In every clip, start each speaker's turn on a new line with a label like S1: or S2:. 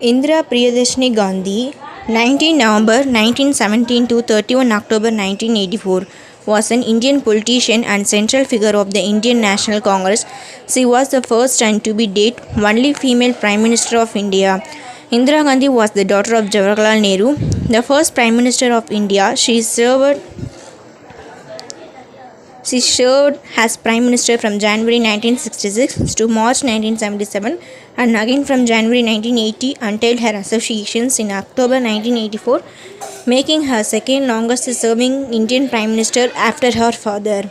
S1: Indira Priyadarshini Gandhi, 19 November 1917 to 31 October 1984, was an Indian politician and central figure of the Indian National Congress. She was the first and to be date only female Prime Minister of India. Indira Gandhi was the daughter of Jawaharlal Nehru, the first Prime Minister of India. She served as Prime Minister from January 1966 to March 1977 and again from January 1980 until her associations in October 1984, making her second longest serving Indian Prime Minister after her father.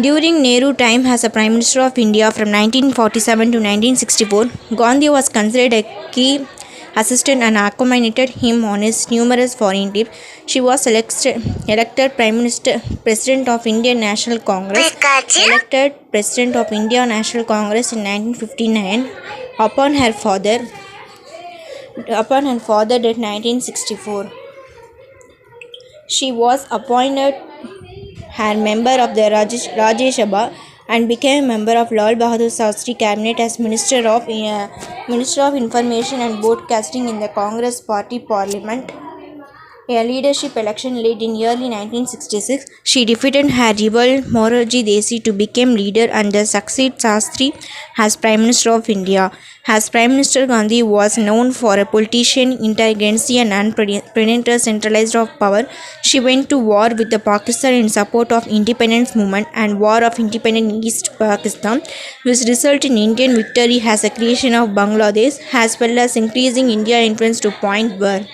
S1: During Nehru time as a Prime Minister of India from 1947 to 1964, Gandhi was considered a key assistant and accompanied him on his numerous foreign trips. She was elected President of Indian National Congress, elected President of India National Congress in 1959 upon her father death in 1964. She was appointed her member of the Rajya Sabha and became a member of Lal Bahadur Shastri cabinet as Minister of Information and Broadcasting in the Congress Party Parliament. A leadership election late in early 1966, she defeated her rival Morarji Desi to become leader and succeed Shastri as Prime Minister of India. As Prime Minister, Gandhi was known for a politician, intelligentsia and unprecedented centralized of power. She went to war with the Pakistan in support of independence movement and War of Independence East Pakistan, which resulted in Indian victory as a creation of Bangladesh, as well as increasing Indian influence to point where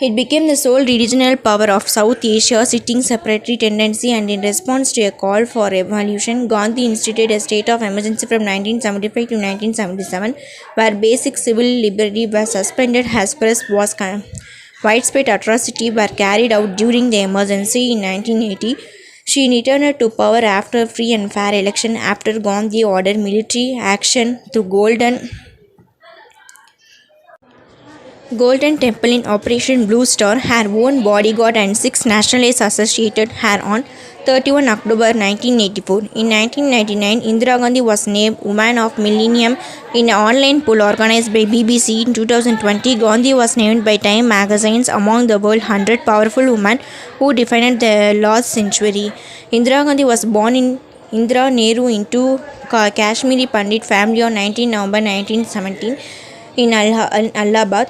S1: it became the sole regional power of South Asia, citing separatory tendency, and in response to a call for revolution, Gandhi instituted a state of emergency from 1975 to 1977, where basic civil liberties were suspended as press was widespread atrocities were carried out during the emergency. In 1980, she returned to power after free and fair election after Gandhi ordered military action through Golden Temple in Operation Blue Star, her own bodyguard and 6 nationalists associated her on 31 October 1984. In 1999, Indira Gandhi was named Woman of Millennium in an online poll organized by BBC. In 2020, Gandhi was named by Time magazine among the world's 100 powerful women who defined the last century. Indira Gandhi was born in Indira Nehru into Kashmiri Pandit family on 19 November 1917 in Allahabad.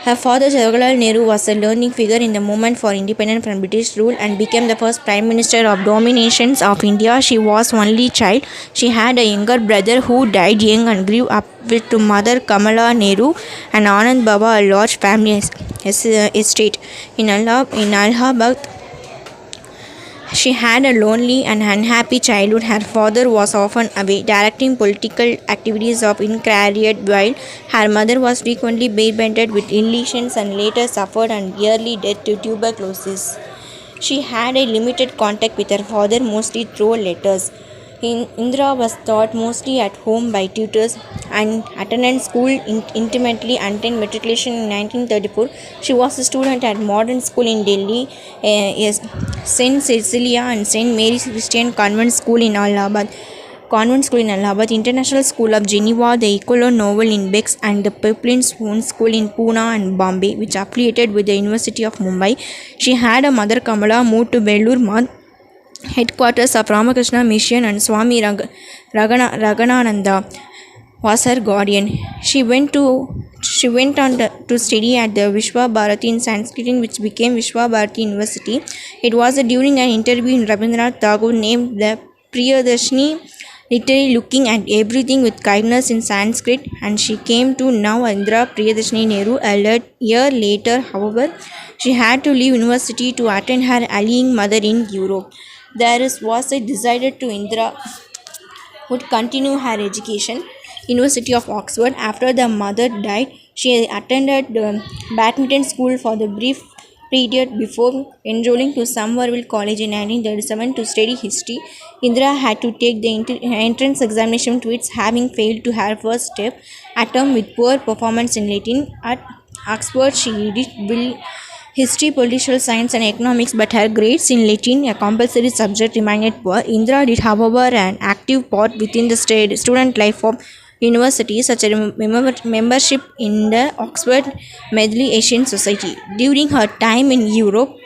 S1: Her father, Jawaharlal Nehru, was a leading figure in the movement for independence from British rule and became the first Prime Minister of dominations of India. She was only child. She had a younger brother who died young and grew up with mother Kamala Nehru and Anand Baba, a large family estate in Allahabad. She had a lonely and unhappy childhood. Her father was often away, directing political activities of incarcerate, while her mother was frequently bedridden with illusions and later suffered an early death to tuberculosis. She had a limited contact with her father, mostly through letters. Indira was taught mostly at home by tutors and attended school intimately until matriculation in 1934. She was a student at Modern School in Delhi, St. Cecilia and St. Mary's Christian Convent School in Allahabad, International School of Geneva, the Ecolor Novel in Bex, and the Peplin's Own School in Pune and Bombay, which affiliated with the University of Mumbai. She had a mother Kamala, moved to Belur Math, headquarters of Ramakrishna Mission, and Swami Raganananda was her guardian. She went on to study at the Vishwa Bharati in Sanskrit, which became Vishwa Bharati University. It was during an interview in Rabindranath Tagore named the Priyadarshini, literally looking at everything with kindness in Sanskrit, and she came to know Indira Priyadarshini Nehru a year later. However, she had to leave university to attend her ailing mother in Europe. There was a desire to Indira would continue her education. University of Oxford. After the mother died, she attended badminton school for the brief period before enrolling to Somerville College in 1937 to study history. Indira had to take the entrance examination twice, having failed to her first attempt with poor performance in Latin. At Oxford, she did history, political science, and economics, but her grades in Latin, a compulsory subject, remained poor. Indira did, however, an active part within the student life of university, such as membership in the Oxford Medley Asian Society. During her time in Europe,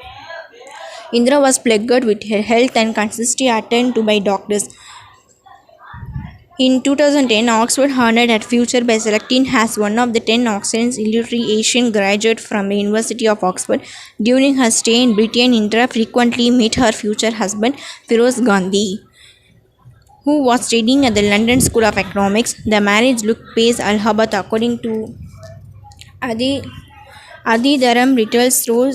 S1: Indra was plagued with her health and constantly attended to by doctors. In 2010, Oxford honored her future by selecting as one of the 10 Oxford illiterate Asian graduates from the University of Oxford. During her stay in Britain, Indra frequently met her future husband, Firoz Gandhi, who was studying at the London School of Economics. The marriage took place Allahabad according to Adi, Adi Dharam Rituals through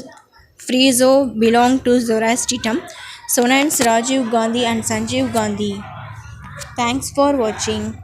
S1: Frizo belonged to Zoroastrianism. Sonans Rajiv Gandhi and Sanjeev Gandhi. Thanks for watching.